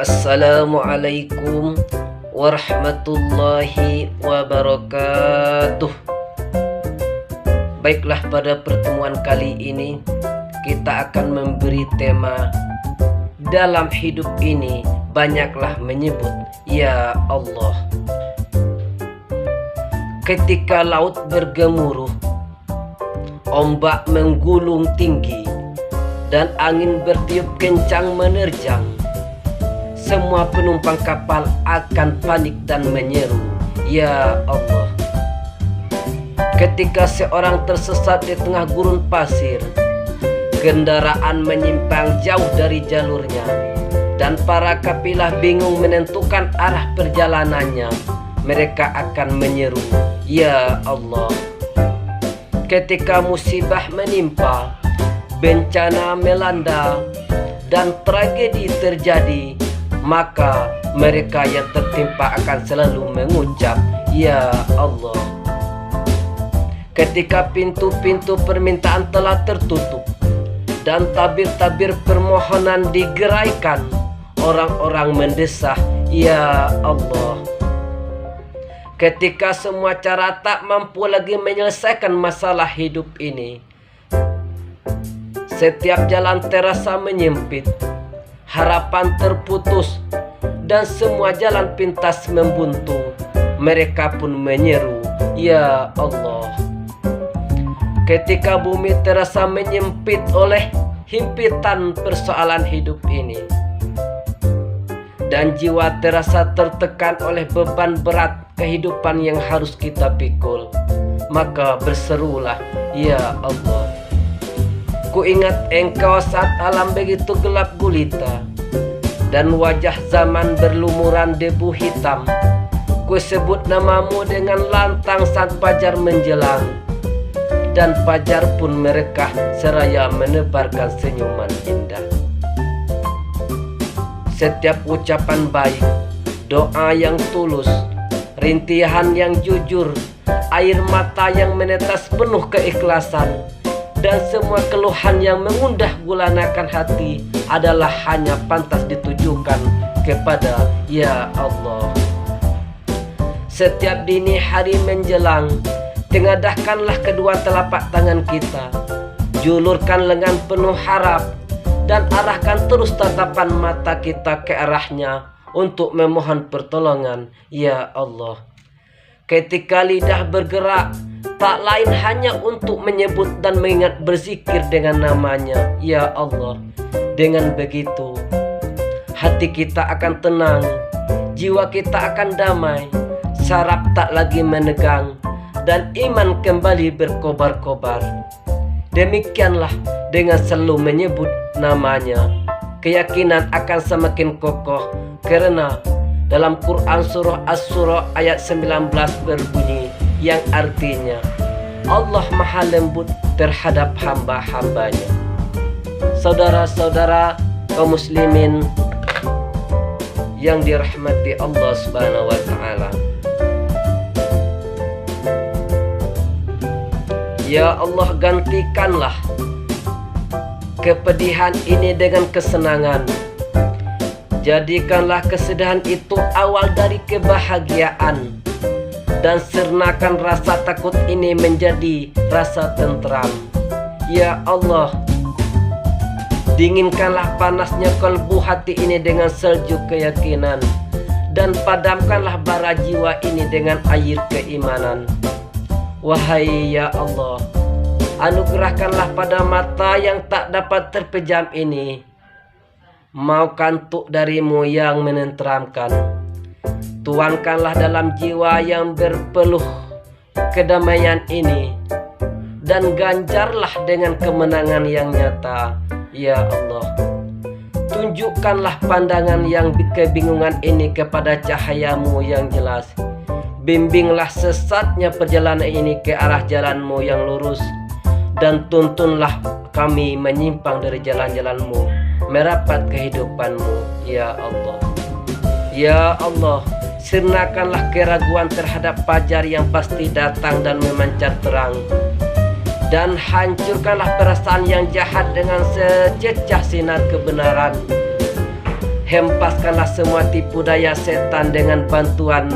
Assalamualaikum warahmatullahi wabarakatuh. Baiklah, pada pertemuan kali ini kita akan memberi tema dalam hidup ini banyaklah menyebut ya Allah. Ketika laut bergemuruh, ombak menggulung tinggi, dan angin bertiup kencang menerjang, semua penumpang kapal akan panik dan menyeru, "Ya Allah!" Ketika seorang tersesat di tengah gurun pasir, kendaraan menyimpang jauh dari jalurnya, dan para kafilah bingung menentukan arah perjalanannya, mereka akan menyeru, "Ya Allah!" Ketika musibah menimpa, bencana melanda, dan tragedi terjadi, maka mereka yang tertimpa akan selalu mengucap, "Ya Allah." Ketika pintu-pintu permintaan telah tertutup dan tabir-tabir permohonan digeraikan, orang-orang mendesah, "Ya Allah." Ketika semua cara tak mampu lagi menyelesaikan masalah hidup ini, setiap jalan terasa menyempit, harapan terputus, dan semua jalan pintas membuntu, mereka pun menyeru, "Ya Allah." Ketika bumi terasa menyempit oleh himpitan persoalan hidup ini, dan jiwa terasa tertekan oleh beban berat kehidupan yang harus kita pikul, maka berserulah, "Ya Allah." Ku ingat engkau saat alam begitu gelap gulita, dan wajah zaman berlumuran debu hitam. Ku sebut namamu dengan lantang saat fajar menjelang, dan fajar pun merekah seraya menebarkan senyuman indah. Setiap ucapan baik, doa yang tulus, rintihan yang jujur, air mata yang menetes penuh keikhlasan, dan semua keluhan yang mengundah gulanakan hati adalah hanya pantas ditujukan kepada Ya Allah. Setiap dini hari menjelang, tengadahkanlah kedua telapak tangan kita, julurkan lengan penuh harap, dan arahkan terus tatapan mata kita ke arahnya untuk memohon pertolongan, Ya Allah. Ketika lidah bergerak, tak lain hanya untuk menyebut dan mengingat berzikir dengan namanya, Ya Allah. Dengan begitu, hati kita akan tenang, jiwa kita akan damai, saraf tak lagi menegang, dan iman kembali berkobar-kobar. Demikianlah dengan selalu menyebut namanya, keyakinan akan semakin kokoh, karena dalam Quran surah As-Surah ayat 19 berbunyi, yang artinya Allah maha lembut terhadap hamba-hambanya. Saudara-saudara kaum muslimin yang dirahmati Allah Subhanahu wa ta'ala, Ya Allah, gantikanlah kepedihan ini dengan kesenangan. Jadikanlah kesedihan itu awal dari kebahagiaan, dan sernakan rasa takut ini menjadi rasa tentram. Ya Allah, dinginkanlah panasnya kalbu hati ini dengan sejuk keyakinan, dan padamkanlah bara jiwa ini dengan air keimanan. Wahai Ya Allah, anugerahkanlah pada mata yang tak dapat terpejam ini mau kantuk darimu yang menenteramkan. Tuangkanlah dalam jiwa yang berpeluh kedamaian ini, dan ganjarlah dengan kemenangan yang nyata, Ya Allah. Tunjukkanlah pandangan yang kebingungan ini kepada cahayamu yang jelas. Bimbinglah sesatnya perjalanan ini ke arah jalanmu yang lurus, dan tuntunlah kami menyimpang dari jalan-jalanmu, merapat kehidupanmu, Ya Allah. Ya Allah, sirnakanlah keraguan terhadap fajar yang pasti datang dan memancar terang, dan hancurkanlah perasaan yang jahat dengan sececah sinar kebenaran. Hempaskanlah semua tipu daya setan dengan bantuan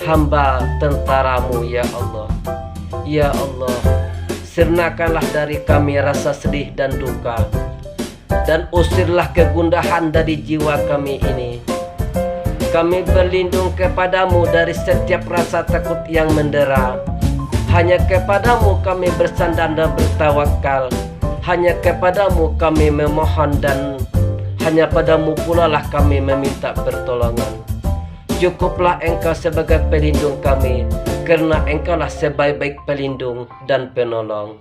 hamba tentaramu ya Allah. Ya Allah, sirnakanlah dari kami rasa sedih dan duka, dan usirlah kegundahan dari jiwa kami ini. Kami berlindung kepadamu dari setiap rasa takut yang mendera. Hanya kepadamu kami bersandar dan bertawakal. Hanya kepadamu kami memohon, dan hanya padamu pula lah kami meminta pertolongan. Cukuplah Engkau sebagai pelindung kami, karena Engkaulah sebaik-baik pelindung dan penolong.